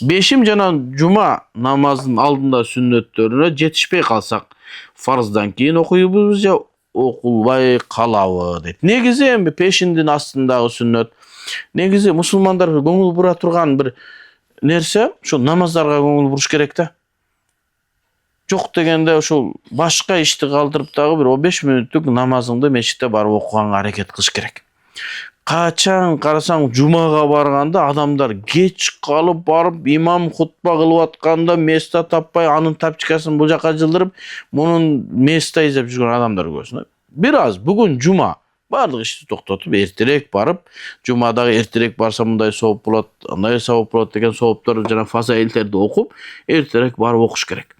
Бешим жана жума намазынын алдында сүннөттөрүнө жетишпей калсак, фарздан кийин окуйбуз же окулбай калабы дейт. Негизи эми пешиндин астындагы сүннөт, негизи мусулмандар көңүл бура турган бир нерсе, ошо намаздарга көңүл буруш керек да. Жок дегенде ошол башка ишти калтырып дагы бир 15 мүнөттүк намазыңды мечитте барып окуганга аракет кылыш керек. Качан карасаң жумага барганда адамдар кеч калып барып имам хутба кылып атканда место таппай анын тапчыкасын бул жака жылдырып, мунун место издеп жүргөн адамдар көрсүн. Бир аз бүгүн жума, барлык ишти токтотуп эртерээк барып, жумадагы эртерээк барса мындай сооп болот, андай сооп болот деген сооптор жана фазаилтерди окуп, эртерээк барып окуш керек.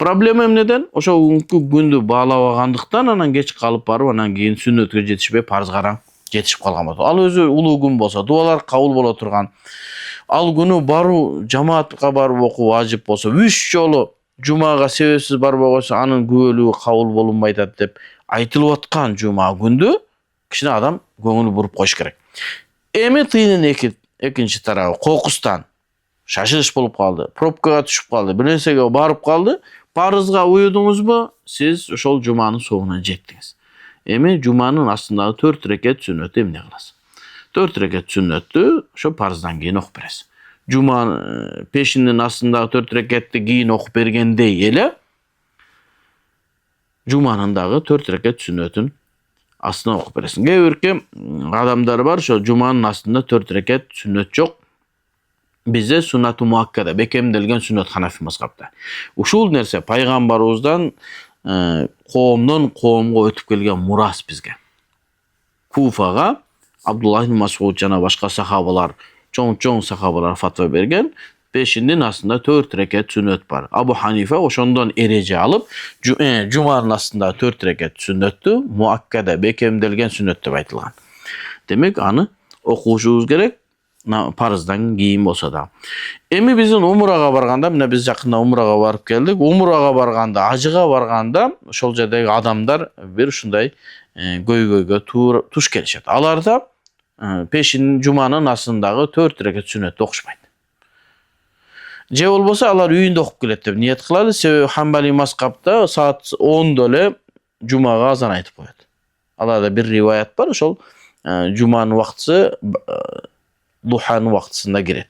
Проблема эмнеден? Ошо күндү баалабагандыктан анан кеч калып барып, анан кийин сүннөткө жетишпей парзга жетишип калган болот. Ал өзү улуу күн болсо, дуалар кабыл боло турган. Ал күнү баруу, жамаатка барып окуу важип болсо, 3 жолу жумага себепсиз барбай койсо, анын күбөлүгү кабыл болунбай атат деп айтылып аткан жума күндү кичине адам көңүл буруп коюш керек. Эми тыйынын экинчи тарабы кокустан шашылыш болуп калды, пробкага түшүп калды, бир нерсеге барып калды, парызга уюдуңузбу, сиз ошол жуманын соңуна жеттиңиз. Эми жуманын астындагы 4 рекет сүннөттү эмне кыласыз? 4 рекет сүннөттү ошо парыздан кийин окуп бересиз. Жума пешиндин астындагы 4 рекетти кийин окуп бергендей эле жуманын дагы 4 рекет сүннөтүн астына окуп бересиң. Кээ бирки адамдар бар, ошо жуманын астында 4 рекет сүннөт жок. Бизде суннату муаккада, бекемделген сүннөт Ханафи мазхабында. Ушул нерсе пайгамбарыбыздан коомдон коомго өтүп келген мурас бизге. Куфага Абдулла ибн Мас'уд жана башка сахабалар, чоң сахабалар фатва берген, пешиндин астында 4 рекет сүннөт бар. Абу Ханифа ошондон эреже алып, жуманын астында 4 рекет сүннөттү муаккада, бекемделген сүннөт деп айтылган. Демек аны окушубуз керек, парыздан кийин болсо да. Эми биздин умрага барганда, мына биз жакында умрага барып келдик. Умрага барганда, ажыга барганда, ошол жердеги адамдар бир ушундай көйгөйгө туш келишет. Аларда пешин жуманын астындагы 4 рекет сүннөттү окушпайт. Же болбосо алар үйүндө окуп келет деп ниет кылалы, себеби Хамбали мазхабта саат 10-да эле жумага азан айтып коет. Аларда бир риваят бар, ошол жуманын убактысы духанын убактысында кирет.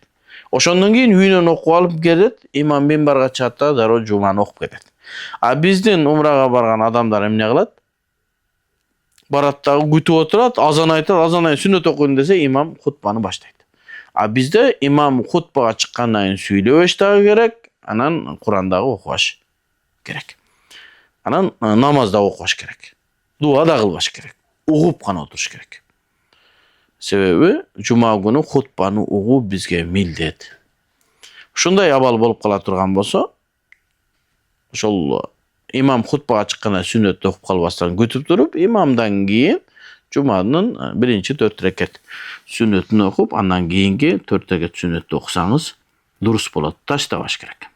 Ошондон кийин үйүнөн окуп алып келет, имам минбарга чыгат да дароо жуманы окуп кетет. А биздин умрага барган адамдар эмне кылат? Барат дагы күтүп отурат, азан айтат, азан сүннөт окуйм десе, имам хутбаны баштайт. А бизде имам хутбага чыккандан кийин сүйлөбөш дагы керек, анан Куран дагы окубаш керек. Анан намаз да окубаш керек. Дуа да кылбаш керек. Угуп гана отуруш керек. Себеби жума күнү хутбаны угуу бизге милдет. Ушундай абал болуп кала турган болсо, ошол имам хутбага чыкканда сүннөттү окуп калбастан күтүп туруп, имамдан кийин жуманын биринчи 4 рекет сүннөтүн окуп, андан кийинки 4 рекет сүннөттү окусаңыз дурус болот, таштабаш керек.